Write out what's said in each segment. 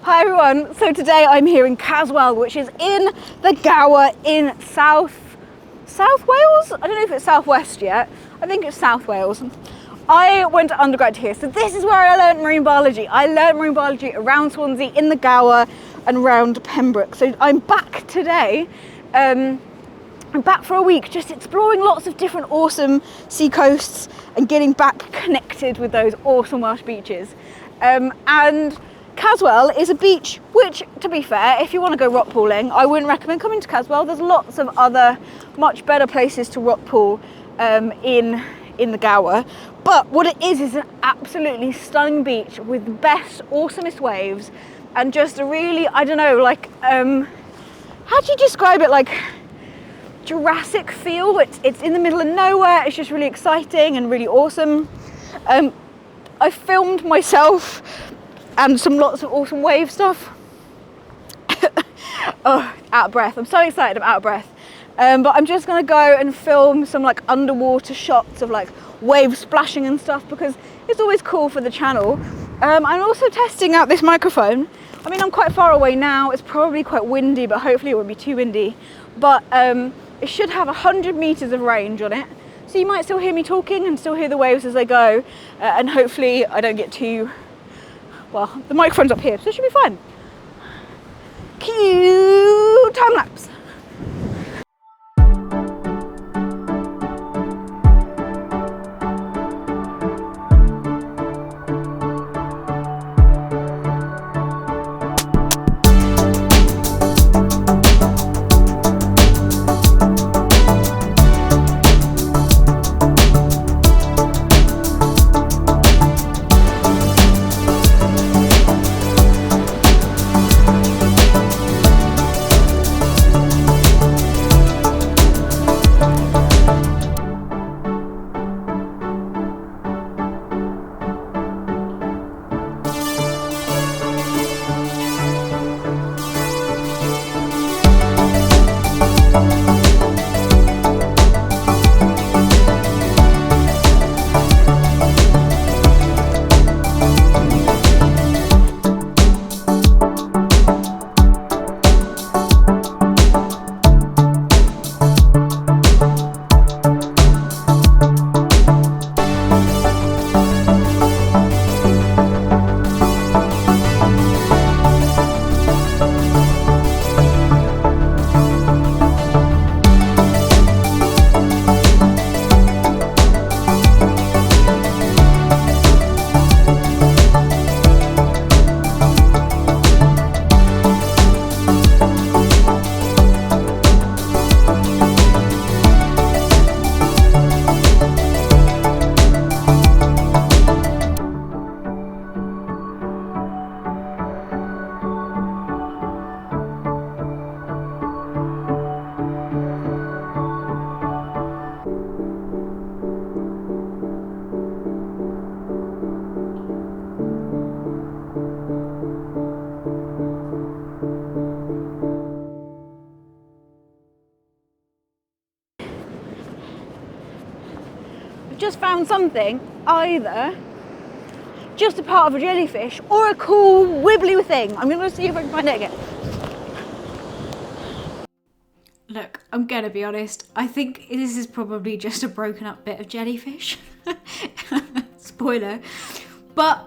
Hi everyone, so today I'm here in Caswell, which is in the Gower in South Wales? I don't know if it's Southwest yet. I think it's South Wales. I went to undergrad here, so this is where I learned marine biology. I learned marine biology around Swansea, in the Gower and around Pembroke. So I'm back today. I'm back for a week, just exploring lots of different awesome sea coasts and getting back connected with those awesome Welsh beaches. And Caswell is a beach which, to be fair, if you want to go rock pooling, I wouldn't recommend coming to Caswell. There's lots of other much better places to rock pool in the Gower. But what it is an absolutely stunning beach with the best, awesomest waves and just a really, I don't know, like, how do you describe it? Like Jurassic feel. It's in the middle of nowhere. It's just really exciting and really awesome. I filmed myself and lots of awesome wave stuff. Oh, out of breath. I'm so excited, I'm out of breath. But I'm just gonna go and film some like underwater shots of like waves splashing and stuff because it's always cool for the channel. I'm also testing out this microphone. I mean, I'm quite far away now. It's probably quite windy, but hopefully it won't be too windy. But it should have 100 meters of range on it. So you might still hear me talking and still hear the waves as they go. And hopefully I don't get too, well, the microphone's up here, so it should be fine. Cue time lapse. Just found something, either just a part of a jellyfish or a cool wibbly thing. I'm gonna see if I can find it again. Look, I'm gonna be honest, I think this is probably just a broken up bit of jellyfish. Spoiler. But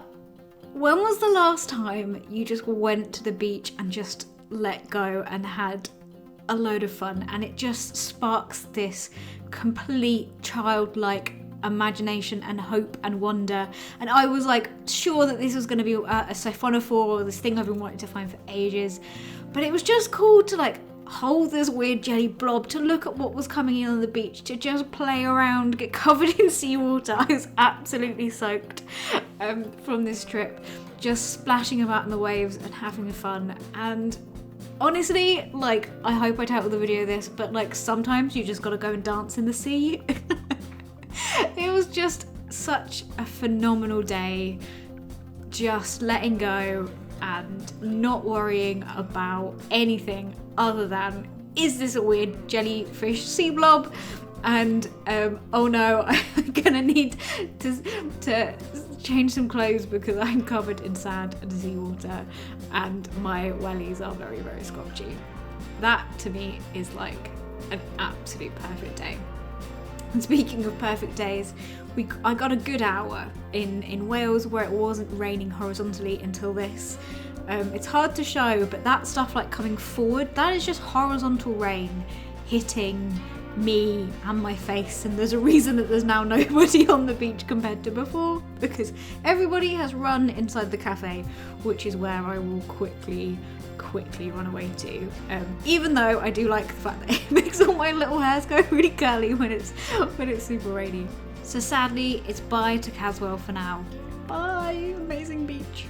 when was the last time you just went to the beach and just let go and had a load of fun, and it just sparks this complete childlike imagination and hope and wonder? And I was like sure that this was going to be a siphonophore, or this thing I've been wanting to find for ages, but it was just cool to like hold this weird jelly blob, to look at what was coming in on the beach, to just play around, get covered in seawater. I was absolutely soaked from this trip, just splashing about in the waves and having fun. And honestly, like, I hope I titled the video this, but like sometimes you just gotta go and dance in the sea. It was just such a phenomenal day, just letting go and not worrying about anything other than, is this a weird jellyfish sea blob And oh no, I'm gonna need to change some clothes because I'm covered in sand and seawater and my wellies are very, very scotchy. That to me is like an absolute perfect day. And speaking of perfect days, I got a good hour in Wales where it wasn't raining horizontally until this. It's hard to show, but that stuff like coming forward, that is just horizontal rain hitting me and my face, and there's a reason that there's now nobody on the beach compared to before, because everybody has run inside the cafe, which is where I will quickly run away to, even though I do like the fact that it makes all my little hairs go really curly when it's super rainy. So sadly it's bye to Caswell for now. Bye, amazing beach.